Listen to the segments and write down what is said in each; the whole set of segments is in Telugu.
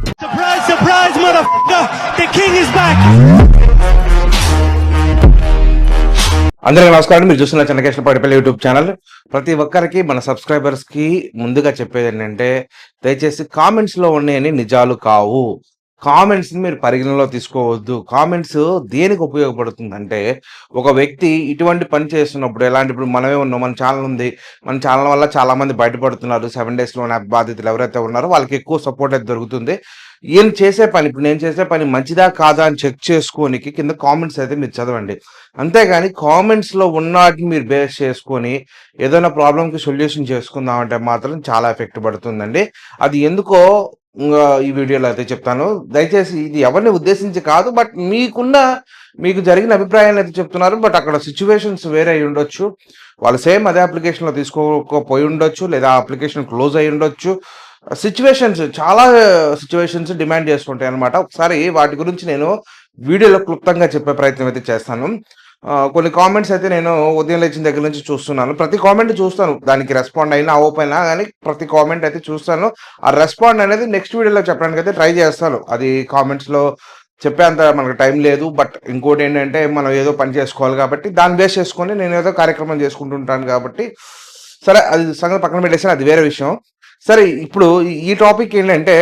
Surprise, surprise, motherfucker! The king is back! అందరికీ నమస్కారం. మీరు చూస్తున్న చెన్నకేశ్వర పడిపల్లి యూట్యూబ్ ఛానల్. ప్రతి ఒక్కరికి మన సబ్స్క్రైబర్స్కి ముందుగా చెప్పేది ఏంటంటే, దయచేసి కామెంట్స్లో ఉన్నాయని నిజాలు కావు. కామెంట్స్ని మీరు పరిగణలో తీసుకోవద్దు. కామెంట్స్ దేనికి ఉపయోగపడుతుందంటే, ఒక వ్యక్తి ఇటువంటి పని చేస్తున్నప్పుడు ఎలాంటి, ఇప్పుడు మనమే ఉన్నాం, మన ఛానల్ ఉంది, మన ఛానల్ వల్ల చాలామంది బయటపడుతున్నారు. 7 డేస్లోనే బాధితులు ఎవరైతే ఉన్నారో వాళ్ళకి ఎక్కువ సపోర్ట్ అయితే దొరుకుతుంది. ఈయన చేసే పని, ఇప్పుడు నేను చేసే పని మంచిదా కాదా అని చెక్ చేసుకోనికి కింద కామెంట్స్ అయితే మీరు చదవండి. అంతేగాని కామెంట్స్లో ఉన్నవాటిని మీరు బేస్ చేసుకొని ఏదైనా ప్రాబ్లంకి సొల్యూషన్ చేసుకుందామంటే మాత్రం చాలా ఎఫెక్ట్ పడుతుందండి. అది ఎందుకో ఈ వీడియోలో అయితే చెప్తాను. దయచేసి ఇది ఎవరిని ఉద్దేశించి కాదు, బట్ మీకు జరిగిన అభిప్రాయాన్ని అయితే చెప్తున్నారు. బట్ అక్కడ సిచ్యువేషన్స్ వేరే అయి ఉండొచ్చు. వాళ్ళు సేమ్ అదే అప్లికేషన్లో తీసుకోకపోయి ఉండొచ్చు, లేదా అప్లికేషన్ క్లోజ్ అయి ఉండొచ్చు. చాలా సిచ్యువేషన్స్ డిమాండ్ చేసుకుంటాయి అనమాట. ఒకసారి వాటి గురించి నేను వీడియోలో క్లుప్తంగా చెప్పే ప్రయత్నం అయితే చేస్తాను. కొన్ని కామెంట్స్ అయితే నేను ఉదయం లేచిన దగ్గర నుంచి చూస్తున్నాను. ప్రతి కామెంట్ చూస్తాను, దానికి రెస్పాండ్ అయినా అవ్వకపోయినా కానీ ప్రతి కామెంట్ అయితే చూస్తాను. ఆ రెస్పాండ్ అనేది నెక్స్ట్ వీడియోలో చెప్పడానికి అయితే ట్రై చేస్తాను. అది కామెంట్స్లో చెప్పేంత మనకు టైం లేదు. బట్ ఇంకోటి ఏంటంటే, మనం ఏదో పని చేసుకోవాలి కాబట్టి దాన్ని బేస్ చేసుకొని నేను ఏదో కార్యక్రమం చేసుకుంటుంటాను కాబట్టి, సరే అది సంగతి పక్కన పెట్టేసాను, అది వేరే విషయం. సరే, ఇప్పుడు ఈ టాపిక్ ఏంటంటే,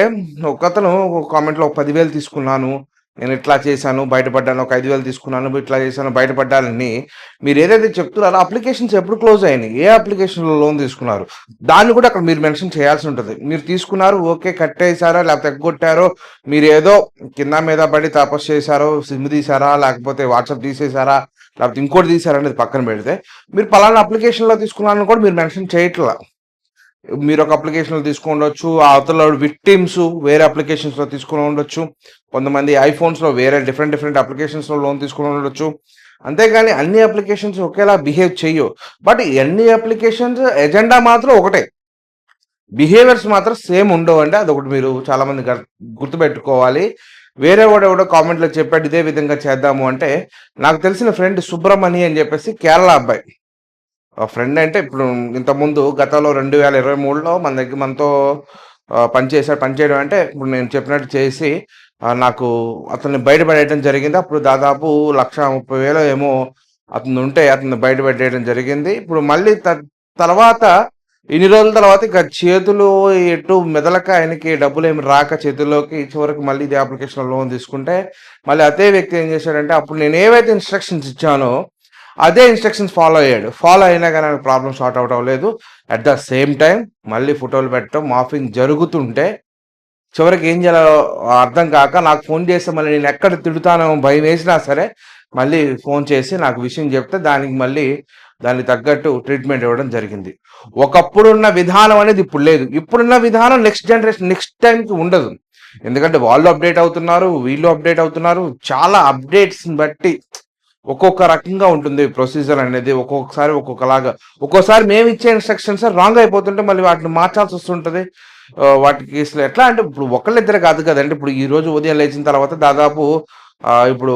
ఒకతను కామెంట్లో 10,000 తీసుకున్నాను, నేను ఇట్లా చేశాను బయటపడ్డాను, ఒక 5,000 తీసుకున్నాను ఇట్లా చేశాను బయటపడ్డానని మీరు ఏదైతే చెప్తున్నారో అప్లికేషన్స్ ఎప్పుడు క్లోజ్ అయినాయి, ఏ అప్లికేషన్లో లోన్ తీసుకున్నారు, దాన్ని కూడా అక్కడ మీరు మెన్షన్ చేయాల్సి ఉంటుంది. మీరు తీసుకున్నారు, ఓకే, కట్టేశారో లేకపోతే ఎగ్గొట్టారో, మీరు ఏదో కింద మీద పడి తపస్సు చేశారో, సిమ్ తీసారా, లేకపోతే వాట్సాప్ తీసేశారా, లేకపోతే ఇంకోటి తీసారా అనేది పక్కన పెడితే, మీరు పలానా అప్లికేషన్లో తీసుకున్నారని కూడా మీరు మెన్షన్ చేయట్లా. మీరు ఒక అప్లికేషన్లో తీసుకుని ఉండొచ్చు, అవతల విక్టిమ్స్ వేరే అప్లికేషన్స్లో తీసుకుని ఉండొచ్చు, కొంతమంది ఐఫోన్స్లో వేరే డిఫరెంట్ అప్లికేషన్స్లో లోన్ తీసుకుని ఉండొచ్చు. అంతేగాని అన్ని అప్లికేషన్స్ ఒకేలా బిహేవ్ చెయ్యవు. బట్ అన్ని అప్లికేషన్స్ ఎజెండా మాత్రం ఒకటే, బిహేవియర్స్ మాత్రం సేమ్ ఉండవు అండి. అదొకటి మీరు చాలామంది గుర్తుపెట్టుకోవాలి. వేరే వాడు ఎవడో కామెంట్లో చెప్పాడు ఇదే విధంగా చేద్దాము అంటే, నాకు తెలిసిన ఫ్రెండ్ సుబ్రమణి అని చెప్పేసి కేరళ అబ్బాయి ఫ్రెండ్. అంటే ఇప్పుడు ఇంతకుముందు గతంలో 2023లో మనతో పనిచేయడం అంటే, ఇప్పుడు నేను చెప్పినట్టు చేసి నాకు అతన్ని బయటపడేయడం జరిగింది. అప్పుడు దాదాపు 1,30,000 ఏమో అతను ఉంటే అతన్ని బయటపడేయడం జరిగింది. ఇప్పుడు మళ్ళీ తర్వాత ఇన్ని రోజుల తర్వాత ఇక చేతులు ఎటు మెదలక, ఆయనకి డబ్బులు ఏమి రాక చేతుల్లోకి, చివరికి మళ్ళీ ఇదే అప్లికేషన్ లోన్ తీసుకుంటే, మళ్ళీ అదే వ్యక్తి ఏం చేశాడంటే, అప్పుడు నేను ఏవైతే ఇన్స్ట్రక్షన్స్ ఇచ్చానో అదే ఇన్స్ట్రక్షన్స్ ఫాలో అయినా కానీ నాకు ప్రాబ్లం సార్ట్ అవుట్ అవ్వలేదు. అట్ ద సేమ్ టైం మళ్ళీ ఫోటోలు పెట్టడం, మాఫింగ్ జరుగుతుంటే చివరికి ఏం చేయాలో అర్థం కాక నాకు ఫోన్ చేస్తే, మళ్ళీ నేను ఎక్కడ తిడుతానో భయం వేసినా సరే మళ్ళీ ఫోన్ చేసి నాకు విషయం చెప్తే దానికి తగ్గట్టు ట్రీట్మెంట్ ఇవ్వడం జరిగింది. ఒకప్పుడున్న విధానం అనేది ఇప్పుడు లేదు. ఇప్పుడున్న విధానం నెక్స్ట్ టైంకి ఉండదు. ఎందుకంటే వాళ్ళు అప్డేట్ అవుతున్నారు, వీళ్ళు అప్డేట్ అవుతున్నారు. చాలా అప్డేట్స్ని బట్టి ఒక్కొక్క రకంగా ఉంటుంది ప్రొసీజర్ అనేది, ఒక్కొక్కసారి ఒక్కొక్కలాగా. ఒక్కోసారి మేము ఇచ్చే ఇన్స్ట్రక్షన్స్ రాంగ్ అయిపోతుంటే మళ్ళీ వాటిని మార్చాల్సి వస్తుంటుంది. వాటికి అసలు ఎట్లా అంటే, ఇప్పుడు ఒకళ్ళిద్దరు కాదు కదండి. ఇప్పుడు ఈ రోజు ఉదయం లేచిన తర్వాత దాదాపు ఇప్పుడు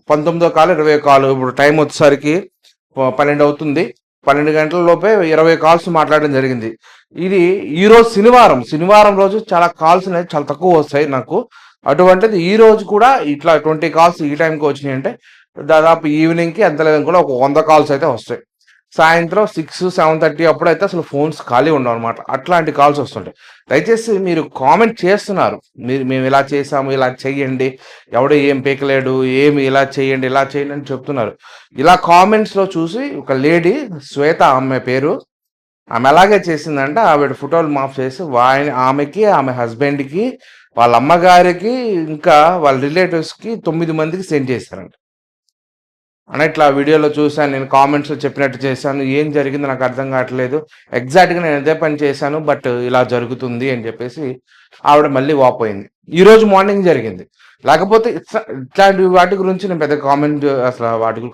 19వ కాల్ 20 కాల్, ఇప్పుడు టైం వచ్చేసరికి 12 అవుతుంది. 12 గంటల లోపే 20 కాల్స్ మాట్లాడడం జరిగింది. ఇది ఈ రోజు శనివారం రోజు చాలా కాల్స్ అనేది చాలా తక్కువ వస్తాయి నాకు. అటువంటిది ఈ రోజు కూడా ఇట్లా 20 కాల్స్ ఈ టైంకి వచ్చినాయి అంటే, దాదాపు ఈవినింగ్కి ఎంత లేదని కూడా ఒక 100 కాల్స్ అయితే వస్తాయి. సాయంత్రం 6, 7:30 అప్పుడైతే అసలు ఫోన్స్ ఖాళీ ఉండవు అనమాట. అట్లాంటి కాల్స్ వస్తుంటాయి. దయచేసి మీరు కామెంట్ చేస్తున్నారు, మేము ఇలా చేసాము, ఇలా చెయ్యండి, ఎవడో ఏం పీకలేడు, ఏమి ఇలా చేయండి అని చెప్తున్నారు. ఇలా కామెంట్స్లో చూసి ఒక లేడీ, శ్వేత ఆమె పేరు, ఆమె అలాగే చేసిందంటే, ఆవిడ ఫోటోలు మాఫ్ చేసి ఆమెకి, ఆమె హస్బెండ్కి, వాళ్ళ అమ్మగారికి, ఇంకా వాళ్ళ రిలేటివ్స్కి 9 మందికి సెండ్ చేశారంట. అని ఇట్లా వీడియోలో చూశాను, నేను కామెంట్స్లో చెప్పినట్టు చేశాను, ఏం జరిగిందో నాకు అర్థం కావట్లేదు, ఎగ్జాక్ట్గా నేను అదే పని చేశాను, బట్ ఇలా జరుగుతుంది అని చెప్పేసి ఆవిడ మళ్ళీ వాపోయింది. ఈరోజు మార్నింగ్ జరిగింది. లేకపోతే ఇట్లాంటి వాటి గురించి నేను పెద్ద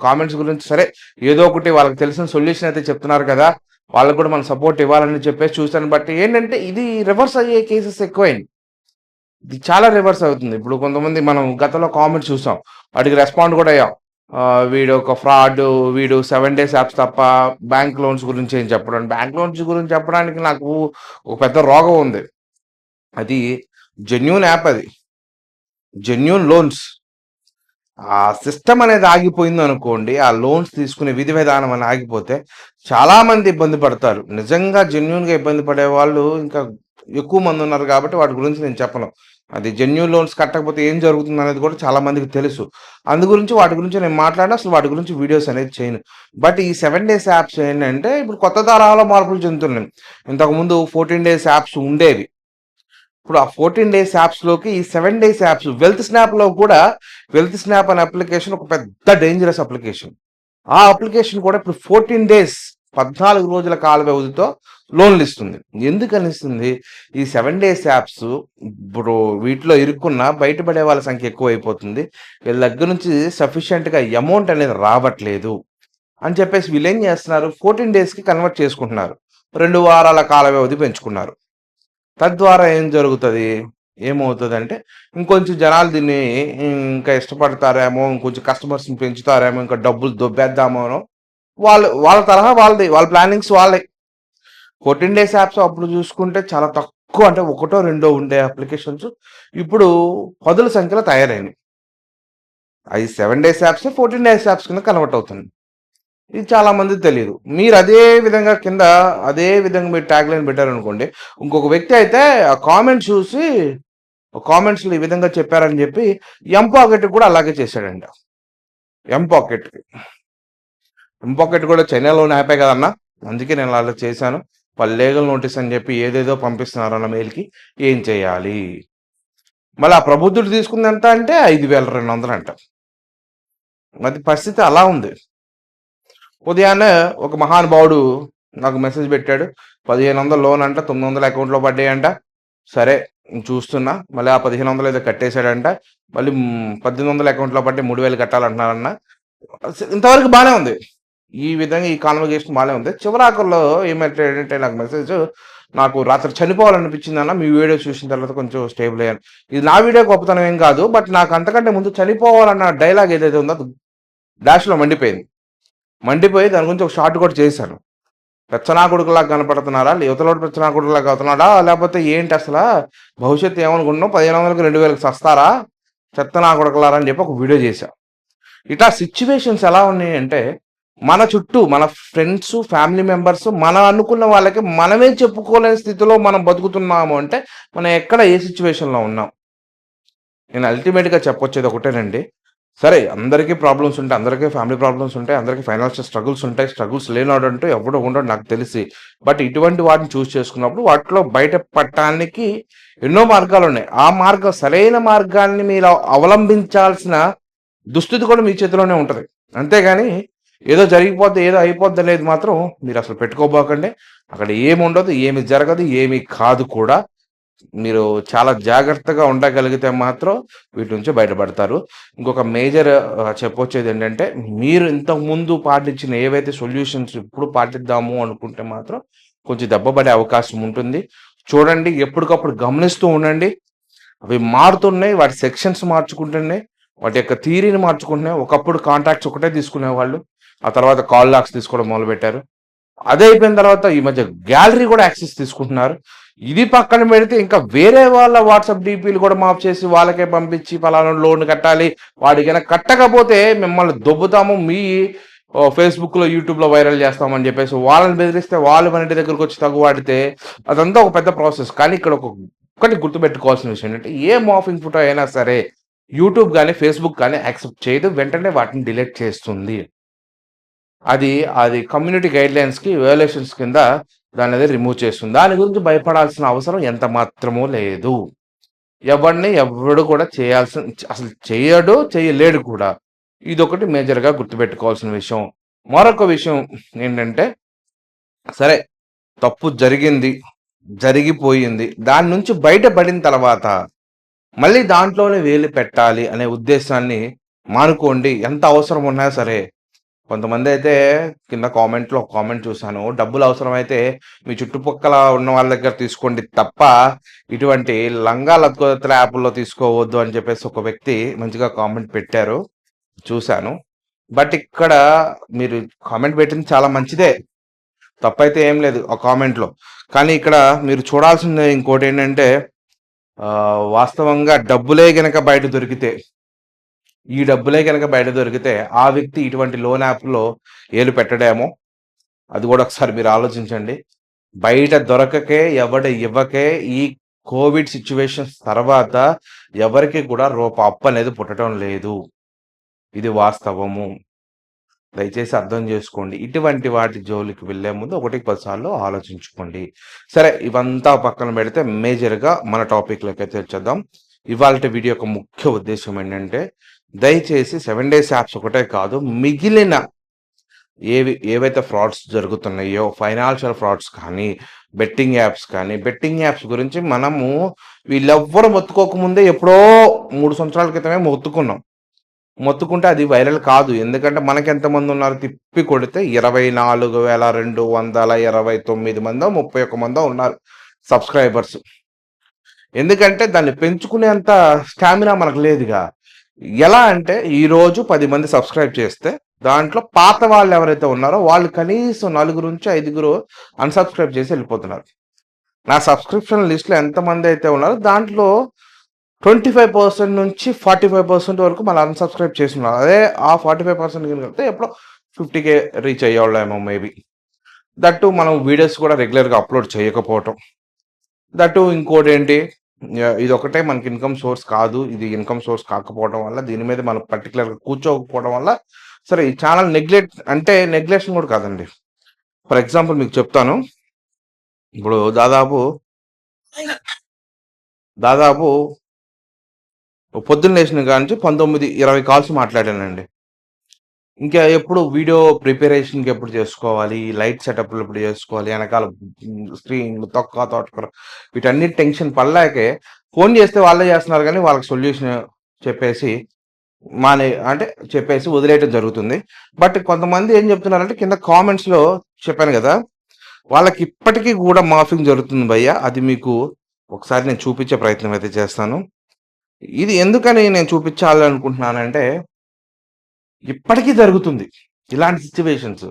కామెంట్స్ గురించి సరే ఏదో ఒకటి వాళ్ళకి తెలిసిన సొల్యూషన్ అయితే చెప్తున్నారు కదా, వాళ్ళకు కూడా మనం సపోర్ట్ ఇవ్వాలని చెప్పేసి చూశాను. బట్ ఏంటంటే, ఇది రివర్స్ అయ్యే కేసెస్ ఎక్కువైంది. ఇది చాలా రివర్స్ అవుతుంది. ఇప్పుడు కొంతమంది మనం గతంలో కామెంట్స్ చూసాం, వాటికి రెస్పాండ్ కూడా అయ్యాం. వీడు ఒక ఫ్రాడ్, వీడు 7 డేస్ యాప్స్ తప్ప బ్యాంక్ లోన్స్ గురించి ఏం చెప్పడం. బ్యాంక్ లోన్స్ గురించి చెప్పడానికి నాకు ఒక పెద్ద రోగం ఉంది. అది జెన్యూన్ యాప్ అది. Genuine loans. ఆ సిస్టమ్ అనేది ఆగిపోయింది అనుకోండి, ఆ లోన్స్ తీసుకునే విధి విధానం అని ఆగిపోతే చాలా మంది ఇబ్బంది పడతారు. నిజంగా జెన్యూన్‌గా ఇబ్బంది పడే వాళ్ళు ఇంకా ఎక్కువ మంది ఉన్నారు కాబట్టి వాటి గురించి నేను చెప్పను. అది జెన్యూన్ లోన్స్ కట్టకపోతే ఏం జరుగుతుందనేది కూడా చాలా మందికి తెలుసు. అందు గురించి వాటి గురించి నేను మాట్లాడను. అసలు వాటి గురించి వీడియోస్ అనేది చేయను. బట్ ఈ 7 డేస్ యాప్స్ ఏంటంటే ఇప్పుడు కొత్త తరహాలో మార్పులు చెందుతున్నాయి. ఇంతకుముందు 14 డేస్ యాప్స్ ఉండేవి. ఇప్పుడు ఆ 14 డేస్ యాప్స్‌లోకి ఈ 7 డేస్ యాప్స్ వెల్త్ స్నాప్ అనే అప్లికేషన్ ఒక పెద్ద డేంజరస్ అప్లికేషన్. ఆ అప్లికేషన్ కూడా ఇప్పుడు 14 డేస్ 14 రోజుల కాల వ్యవధితో లోన్‌లు ఇస్తుంది. ఎందుకని ఇస్తుంది? ఈ 7 డేస్ యాప్స్ ఇప్పుడు వీటిలో ఇరుక్కున్న బయటపడే వాళ్ళ సంఖ్య ఎక్కువైపోతుంది. వీళ్ళ దగ్గర నుంచి సఫిషియెంట్‌గా అమౌంట్ అనేది రావట్లేదు అని చెప్పేసి వీళ్ళేం చేస్తున్నారు 14 డేస్‌కి కన్వర్ట్ చేసుకుంటున్నారు. 2 వారాల కాల వ్యవధి పెంచుకున్నారు. తద్వారా ఏం జరుగుతది? ఏమవుతదంటే, ఇంకొంచెం జనాలు దీన్ని ఇంకా ఇష్టపడతారేమో, ఇంకొంచెం కస్టమర్స్‌ని పెంచుతారేమో, ఇంకా డబ్బులు దొబ్బేద్దామనో, వాళ్ళ తరహా వాళ్ళది. వాళ్ళ ప్లానింగ్స్ వాళ్ళయి. 14 డేస్ యాప్స్ అప్పుడు చూసుకుంటే చాలా తక్కువ అంటే ఒకటో, రెండో ఉండే అప్లికేషన్స్ ఇప్పుడు పదుల సంఖ్యలో తయారైనయి. అయి 7 డేస్ యాప్సే 14 డేస్ యాప్స్ కింద కన్వర్ట్ అవుతుంది. ఇది చాలా మందికి తెలీదు. మీరు అదే విధంగా మీరు ట్యాగ్‌లైన్ పెట్టారనుకోండి, ఇంకొక వ్యక్తి అయితే ఆ కామెంట్ చూసి కామెంట్స్‌లో ఈ విధంగా చెప్పారని చెప్పి ఎంపాకెట్‌కి కూడా అలాగే చేశాడంట. ఎంపాకెట్‌కి. ఎంపాకెట్ కూడా చైనాలోని యాపే కదన్నా! అందుకే నేను అలా చేశాను. వాళ్ళు లీగల్ నోటీస్ అని చెప్పి ఏదేదో పంపిస్తున్నారన్న మెయిల్‌కి ఏం చేయాలి? మళ్ళీ ఆ ప్రబుద్ధుడు తీసుకుంది ఎంత అంటే 5,200 అంట. మరి పరిస్థితి అలా ఉంది. ఉదయాన్నే ఒక మహానుభావుడు నాకు మెసేజ్ పెట్టాడు. 1500 లోన్ అంట, 900 అకౌంట్‌లో పడ్డాయంట. సరే చూస్తున్నా. మళ్ళీ ఆ 1500 ఏదో కట్టేసాడంట. మళ్ళీ 1800 అకౌంట్‌లో పడ్డాయి 3000 కట్టాలంటున్నారన్న. ఇంతవరకు బానే ఉంది. ఈ విధంగా ఈ కాన్వర్జేషన్ బానే ఉంది. చివరాఖరిలో ఏమంటాడంటే నాకు మెసేజ్, నాకు రాత్రి చనిపోవాలనిపించిందన్న మీ వీడియో చూసిన తర్వాత కొంచెం స్టేబుల్ అయ్యాను. ఇది నా వీడియో గొప్పతనం ఏం కాదు. బట్ నాకు అంతకంటే ముందు చనిపోవాలన్న డైలాగ్ ఏదైతే ఉందో అది డాష్‌లో మండిపోయింది. మండిపోయి దాని గురించి ఒక షార్ట్ కూడా చేశాను. పెచ్చనా కొడుకులాగా కనపడుతున్నారా? యువతలోడు పెచ్చనా కొడుకులాగా అవుతున్నాడా? లేకపోతే ఏంటి అసలా? భవిష్యత్తు ఏమనుకుంటున్నావు? 1500కి 2000కి సస్తారా? చెత్త నా కొడుకులారా అని చెప్పి ఒక వీడియో చేశా. ఇట్లా సిట్యుయేషన్స్ ఎలా ఉన్నాయంటే, మన చుట్టూ మన ఫ్రెండ్స్, ఫ్యామిలీ మెంబర్స్ మనం అనుకున్న వాళ్ళకి మనమే చెప్పుకోలేని స్థితిలో మనం బతుకుతున్నాము అంటే, మనం ఎక్కడ ఏ సిట్యుయేషన్‌లో ఉన్నాం? నేను అల్టిమేట్‌గా చెప్పొచ్చేది ఒకటేనండి. సరే అందరికీ ప్రాబ్లమ్స్ ఉంటాయి. అందరికీ ఫ్యామిలీ ప్రాబ్లమ్స్ ఉంటాయి. అందరికీ ఫైనాన్షియల్ స్ట్రగుల్స్ ఉంటాయి. స్ట్రగుల్స్ లేనోడంటూ ఎవడు ఉండడు నాకు తెలిసి. బట్ ఇటువంటి వాటిని చేసుకున్నప్పుడు వాటిలో బయట పడటానికి ఎన్నో మార్గాలున్నాయి. సరైన మార్గాన్ని మీరు అవలంబించాల్సిన దుస్థితి కూడా మీ చేతిలోనే ఉంటది. అంతేగాని ఏదో జరిగిపోద్ది, ఏదో అయిపోద్ది అనేది మాత్రం మీరసలు పెట్టుకోబోకండి. అక్కడ ఏముండదు, ఏమి జరగదు, ఏమి కాదు కూడా. మీరు చాలా జాగ్రత్తగా ఉండగలిగితే మాత్రం వీటి నుంచి బయటపడతారు. ఇంకొక మేజర్ చెప్పొచ్చేదేంటంటే, మీరు ఇంతకుముందు పాటించిన ఏవైతే సొల్యూషన్స్ ఇప్పుడు పాటిద్దాము అనుకుంటే మాత్రం కొంచెం దెబ్బ పడే అవకాశం ఉంటుంది. చూడండి, ఎప్పటికప్పుడు గమనిస్తూ ఉండండి. అవి మారుతున్నాయి. వాటి సెక్షన్స్ మార్చుకుంటున్నాయి. వాటి యొక్క థియరీని మార్చుకుంటున్నాయి. ఒకప్పుడు కాంట్రాక్ట్స్ ఒకటే తీసుకునేవాళ్ళు. ఆ తర్వాత కాల్ లాక్స్ తీసుకోవడం మొదలుపెట్టారు. అదే అయిపోయిన తర్వాత ఈ మధ్య గ్యాలరీ కూడా యాక్సెస్ తీసుకుంటున్నారు. ఇది పక్కన పెడితే ఇంకా వేరే వాళ్ళ వాట్సాప్ డీపీలు కూడా మాఫ్ చేసి వాళ్ళకే పంపించి పలానా లోన్ కట్టాలి. వాడికైనా కట్టకపోతే మిమ్మల్ని దొబ్బుతాము. మీ ఫేస్‌బుక్‌లో, యూట్యూబ్‌లో వైరల్ చేస్తామని చెప్పేసి వాళ్ళని బెదిరిస్తే వాళ్ళు మన ఇంటి దగ్గరకు వచ్చి తగువాడితే అదంతా ఒక పెద్ద ప్రాసెస్. కానీ ఇక్కడ ఒక్కటి గుర్తుపెట్టుకోవాల్సిన విషయం ఏంటంటే ఏ మాఫింగ్ ఫోటో అయినా సరే యూట్యూబ్ గాని, ఫేస్‌బుక్ గాని యాక్సెప్ట్ చేయదు. వెంటనే వాటిని డిలీట్ చేస్తుంది. అది కమ్యూనిటీ గైడ్‌లైన్స్‌కి వయోలేషన్స్ కింద దాన్నది రిమూవ్ చేస్తుంది. దాని గురించి భయపడాల్సిన అవసరం ఎంత మాత్రమూ లేదు. ఎవడు కూడా అసలు చేయడు, చేయలేడు కూడా. ఇదొకటి మేజర్‌గా గుర్తుపెట్టుకోవాల్సిన విషయం. మరొక విషయం ఏంటంటే, సరే తప్పు జరిగింది, జరిగిపోయింది. దాని నుంచి బయటపడిన తర్వాత మళ్ళీ దాంట్లోనే వేలు పెట్టాలి అనే ఉద్దేశాన్ని మానుకోండి. ఎంత అవసరం ఉన్నా సరే. కొంతమందైతే కింద కామెంట్‌లో ఒక కామెంట్ చూసాను. డబ్బులు అవసరమైతే మీ చుట్టుపక్కల ఉన్న వాళ్ళ దగ్గర తీసుకోండి తప్ప, ఇటువంటి లంగా లత్కోతల యాపుల్లో తీసుకోవద్దు అని చెప్పేసి ఒక వ్యక్తి మంచిగా కామెంట్ పెట్టారు. చూసాను. బట్ ఇక్కడ మీరు కామెంట్ పెట్టింది చాలా మంచిదే. తప్పైతే ఏం లేదు ఆ కామెంట్‌లో. కానీ ఇక్కడ మీరు చూడాల్సింది ఇంకోటేంటంటే, వాస్తవంగా ఈ డబ్బులే గనక బయట దొరికితే ఆ వ్యక్తి ఇటువంటి లోన్ యాప్‌లో ఏలు పెట్టడేమో! అది గూడా ఒకసారి మీరు ఆలోచించండి. బయట దొరకకే, ఇవ్వకే ఈ కోవిడ్ సిట్యుయేషన్స్ తర్వాత ఎవరికీ కూడా అప్పనేది పుట్టటం లేదు. ఇది వాస్తవము. దయచేసి అర్థం చేసుకోండి. ఇటువంటి వాటి జోలికి వెళ్ళే ముందు ఒకటికి 10 సార్లు ఆలోచించుకోండి. సరే, ఇవంతా పక్కన పెడితే మేజర్‌గా మన టాపిక్‌లోకైతే వచ్చేద్దాం. ఇవాల్టి వీడియో యొక్క ముఖ్య ఉద్దేశ్యం ఏంటంటే, దయచేసి 7 డేస్ యాప్స్ ఒకటే కాదు, మిగిలిన ఏవైతే ఫ్రాడ్స్ జరుగుతున్నాయో, ఫైనాన్షియల్ ఫ్రాడ్స్ కానీ, బెట్టింగ్ యాప్స్ గురించి మనము వీళ్ళెవ్వరు మొత్తుకోకముందే ఎప్పుడో 3 సంవత్సరాల క్రితమే మొత్తుకుంటే అది వైరల్ కాదు. ఎందుకంటే మనకెంతమంది ఉన్నారు తిప్పి కొడితే 24,229 మందో, 31 మందో ఉన్నారు సబ్స్క్రైబర్స్. ఎందుకంటే దాన్ని పెంచుకునేంత స్టామినా మనకు లేదుగా. ఎలా అంటే ఈరోజు 10 మంది సబ్స్క్రైబ్ చేస్తే దాంట్లో పాత వాళ్ళు ఎవరైతే ఉన్నారో వాళ్ళు కనీసం 4 నుంచి 5 అన్‌సబ్స్క్రైబ్ చేసి వెళ్ళిపోతున్నారు. నా సబ్స్క్రిప్షన్ లిస్ట్‌లో ఎంతమంది అయితే ఉన్నారో దాంట్లో 25% నుంచి 45% వరకు మళ్ళీ అన్‌సబ్స్క్రైబ్ చేసున్నారు. అదే ఆ 45% గనుక ఎప్పుడో 50,000 రీచ్ అయ్యేవాళ్ళేమో మేబీ. దట్టు మనం వీడియోస్ కూడా రెగ్యులర్‌గా అప్‌లోడ్ చేయకపోవటం. దట్టు ఇంకోటేంటి, ఇదొకటే మనకి ఇన్‌కమ్ సోర్స్ కాదు. ఇది ఇన్‌కమ్ సోర్స్ కాకపోవడం వల్ల దీని మీద మనం పర్టిక్యులర్‌గా కూర్చోకపోవడం వల్ల సరే ఈ ఛానల్ నెగ్లెక్షన్ కూడా కాదండి. ఫర్ ఎగ్జాంపుల్ మీకు చెప్తాను. ఇప్పుడు దాదాపు పొద్దున్న లేచిన కాడ నుంచి 19, 20 కాల్స్ మాట్లాడానండి. ఇంకా ఎప్పుడు వీడియో ప్రిపరేషన్‌కి ఎప్పుడు చేసుకోవాలి, లైట్ సెటప్‌లు ఎప్పుడు చేసుకోవాలి, ఎనకాల స్క్రీన్‌లు, తోటకూర వీటన్నిటి టెన్షన్ పడలేకే ఫోన్ చేస్తే వాళ్ళే చేస్తున్నారు గానీ, వాళ్ళకి సొల్యూషన్ చెప్పేసి చెప్పేసి వదిలేయటం జరుగుతుంది. బట్ కొంతమంది ఏం చెప్తున్నారంటే కింద కామెంట్స్‌లో చెప్పాను గదా! వాళ్ళకి ఇప్పటికీ కూడా మాఫింగ్ జరుగుతుంది భయ్యా. అది మీకు ఒకసారి నేను చూపించే ప్రయత్నం అయితే చేస్తాను. ఇది ఎందుకని నేను చూపించాలనుకుంటున్నానంటే, ఇప్పటికీ జరుగుతుంది ఇలాంటి సిట్యుయేషన్స్.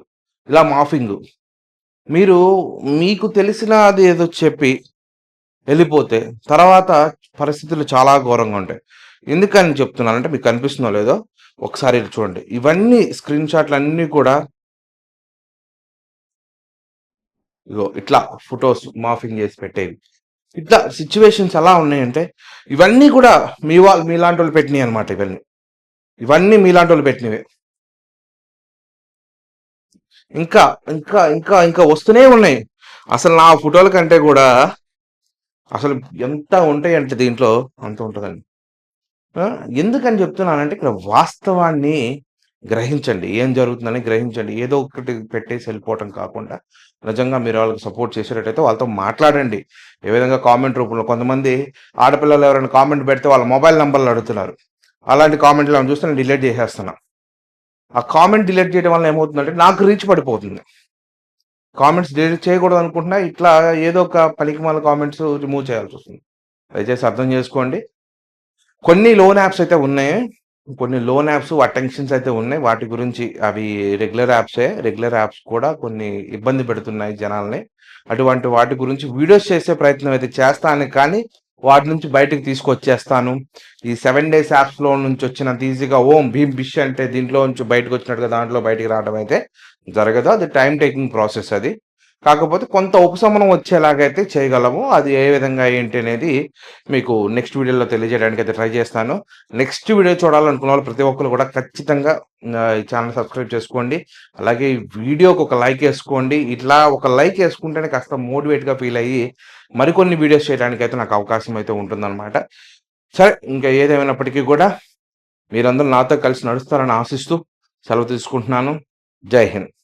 ఇలా మాఫింగు. మీకు తెలిసినది ఏదో చెప్పి వెళ్ళిపోతే తర్వాత పరిస్థితులు చాలా ఘోరంగా ఉంటాయి. ఎందుకని చెప్తున్నానంటే మీకు కనిపిస్తుందో లేదో ఒకసారి చూడండి. ఇవన్నీ స్క్రీన్ షాట్‌లన్నీ కూడా ఇగో ఇట్లా ఫోటోస్ మాఫింగ్ చేసి పెట్టేవి. ఇట్లా సిట్యుయేషన్స్ ఎలా ఉన్నాయంటే ఇవన్నీ కూడా మీలాంటోళ్ళు పెట్టినయన్నమాట ఇవన్నీ. ఇవన్నీ మీలాంటోళ్ళు పెట్టినవే. ఇంకా, ఇంకా, ఇంకా, ఇంకా వస్తూనే ఉన్నాయి. అసలు నా ఫోటోల కంటే కూడా అసలు ఎంత ఉంటాయంటే దీంట్లో అంత ఉంటదండి. ఎందుకని చెప్తున్నానంటే ఇక్కడ వాస్తవాన్ని గ్రహించండి. ఏం జరుగుతుందని గ్రహించండి. ఏదో ఒకటి పెట్టేసి వెళ్ళిపోవటం కాకుండా నిజంగా మీరు వాళ్ళకి సపోర్ట్ చేసేటట్టయితే వాళ్ళతో మాట్లాడండి. ఏ విధంగా కామెంట్ రూపంలో కొంతమంది ఆడపిల్లలు ఎవరైనా కామెంట్ పెడితే వాళ్ళ మొబైల్ నంబర్‌లు అడుగుతున్నారు. అలాంటి కామెంట్‌లు ఏమైనా చూస్తే నేను డిలీట్ చేసేస్తున్నా. ఆ కామెంట్ డిలీట్ చేయడం వల్ల ఏమవుతుందంటే నాకు రీచ్ పడిపోతుంది. కామెంట్స్ డిలీట్ చేయకూడదు అనుకుంటున్నా ఇట్లా ఏదో ఒక పనికిమాలిన కామెంట్స్ రిమూవ్ చేయాల్సొస్తుంది. దయచేసి అర్థం చేసుకోండి. కొన్ని లోన్ యాప్స్ అయితే ఉన్నాయి. కొన్ని లోన్ యాప్స్ అటెన్షన్స్ అయితే ఉన్నాయి. వాటి గురించి అవి రెగ్యులర్ యాప్సే. రెగ్యులర్ యాప్స్ కూడా కొన్ని ఇబ్బంది పెడుతున్నాయి జనాల్ని. అటువంటి వాటి గురించి వీడియోస్ చేసే ప్రయత్నం అయితే చేస్తాను కానీ, వాటి నుంచి బయటకి తీసుకొచ్చేస్తాను. ఈ 7 డేస్ యాప్స్‌లో నుంచి వచ్చినంత ఈజీగా ఓం భీమ్ బిష్ అంటే దీంట్లో నుంచి బయటకొచ్చినట్టుగా దాంట్లో బయటికి రావడం అయితే జరగదు. అది టైమ్ టేకింగ్ ప్రాసెస్ అది. కాకపోతే కొంత ఉపశమనం వచ్చేలాగైతే చేయగలము. అది ఏ విధంగా ఏంటి అనేది మీకు నెక్స్ట్ వీడియోలో తెలియజేయడానికైతే ట్రై చేస్తాను. నెక్స్ట్ వీడియో చూడాలనుకున్న వాళ్ళు ప్రతి ఒక్కరు కూడా ఖచ్చితంగా ఈ ఛానల్ సబ్స్క్రైబ్ చేసుకోండి. అలాగే ఈ వీడియోకి ఒక లైక్ ఏసుకోండి. ఇట్లా ఒక లైక్ ఏసుకుంటేనే కాస్త మోటివేట్‌గా ఫీల్ అయ్యి మరికొన్ని వీడియోస్ చేయడానికైతే నాకు అవకాశం అయితే ఉంటుందన్నమాట. సరే, ఇంకా ఏదేమైనప్పటికీ కూడా మీరందరూ నాతో కలిసి నడుస్తారని ఆశిస్తూ సెలవు తీసుకుంటున్నాను. జై హింద్.